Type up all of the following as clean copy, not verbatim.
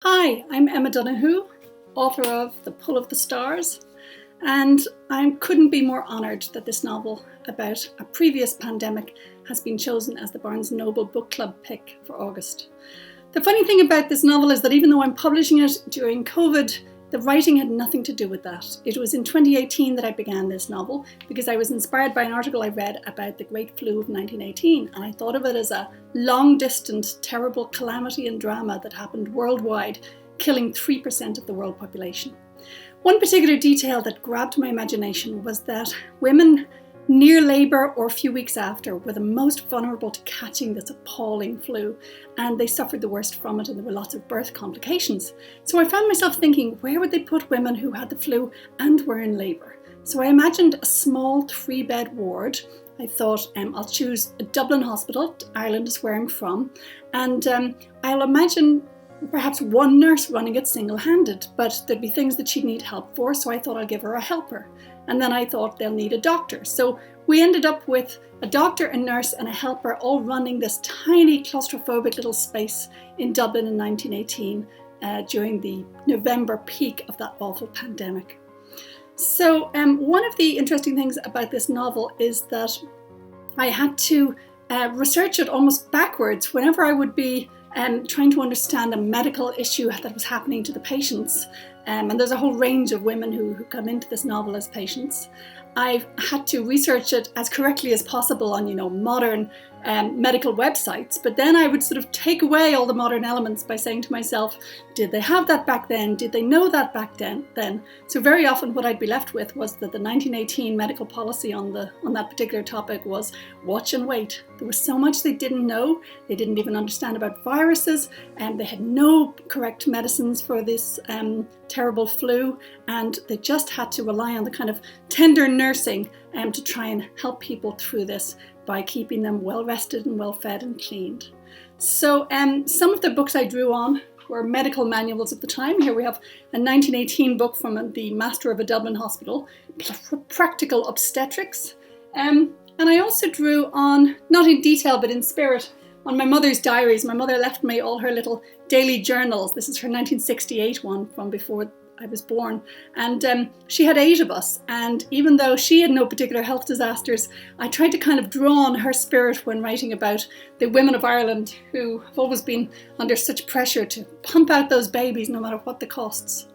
Hi, I'm Emma Donoghue, author of The Pull of the Stars, and I couldn't be more honoured that this novel about a previous pandemic has been chosen as the Barnes & Noble Book Club pick for August. The funny thing about this novel is that even though I'm publishing it during COVID, the writing had nothing to do with that. It was in 2018 that I began this novel because I was inspired by an article I read about the Great Flu of 1918, and I thought of it as a long-distant, terrible calamity and drama that happened worldwide, killing 3% of the world population. One particular detail that grabbed my imagination was that women near labour or a few weeks after were the most vulnerable to catching this appalling flu, and they suffered the worst from it, and there were lots of birth complications. So I found myself thinking, where would they put women who had the flu and were in labour? So I imagined a small 3-bed ward. I thought I'll choose a Dublin hospital, Ireland is where I'm from, and I'll imagine perhaps one nurse running it single-handed, but there'd be things that she'd need help for, so I thought I'll give her a helper. And then I thought they'll need a doctor. So we ended up with a doctor, a nurse, and a helper all running this tiny claustrophobic little space in Dublin in 1918 during the November peak of that awful pandemic. So one of the interesting things about this novel is that I had to research it almost backwards whenever I would be trying to understand a medical issue that was happening to the patients. And there's a whole range of women who come into this novel as patients. I've had to research it as correctly as possible on, modern medical websites, but then I would sort of take away all the modern elements by saying to myself, did they have that back then? Did they know that back then? So very often what I'd be left with was that the 1918 medical policy on that particular topic was watch and wait. There was so much they didn't know. They didn't even understand about viruses, and they had no correct medicines for this terrible flu, and they just had to rely on the kind of tender nursing to try and help people through this by keeping them well rested and well fed and cleaned. So some of the books I drew on were medical manuals of the time. Here we have a 1918 book from the master of a Dublin hospital, Practical Obstetrics. And I also drew on, not in detail but in spirit, on my mother's diaries. My mother left me all her little daily journals. This is her 1968 one from before I was born, and she had 8 of us, and even though she had no particular health disasters, I tried to kind of draw on her spirit when writing about the women of Ireland who have always been under such pressure to pump out those babies no matter what the costs.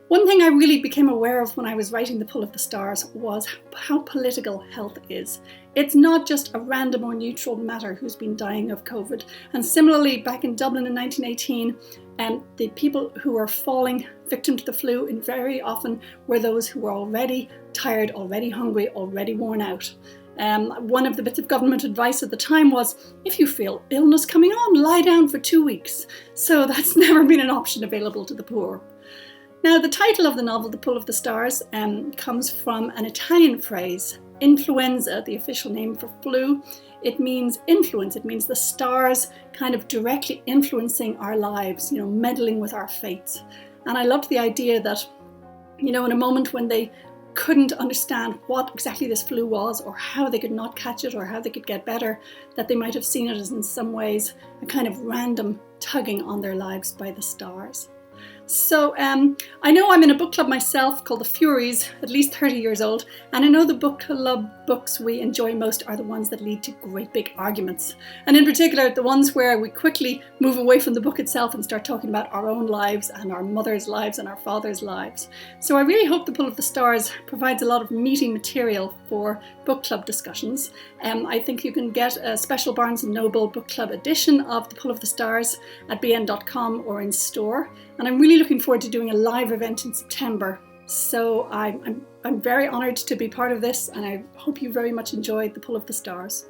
One thing I really became aware of when I was writing The Pull of the Stars was how political health is. It's not just a random or neutral matter who's been dying of COVID. And similarly, back in Dublin in 1918, the people who were falling victim to the flu very often were those who were already tired, already hungry, already worn out. One of the bits of government advice at the time was, if you feel illness coming on, lie down for 2 weeks. So that's never been an option available to the poor. Now, the title of the novel, The Pull of the Stars, comes from an Italian phrase, influenza, the official name for flu. It means influence. It means the stars kind of directly influencing our lives, meddling with our fates. And I loved the idea that, in a moment when they couldn't understand what exactly this flu was or how they could not catch it or how they could get better, that they might have seen it as in some ways a kind of random tugging on their lives by the stars. So I know I'm in a book club myself called The Furies, at least 30 years old, and I know the book club books we enjoy most are the ones that lead to great big arguments. And in particular, the ones where we quickly move away from the book itself and start talking about our own lives and our mother's lives and our father's lives. So I really hope The Pull of the Stars provides a lot of meaty material for book club discussions. I think you can get a special Barnes & Noble book club edition of The Pull of the Stars at bn.com or in store. And I'm really looking forward to doing a live event in September. So I'm very honoured to be part of this, and I hope you very much enjoyed The Pull of the Stars.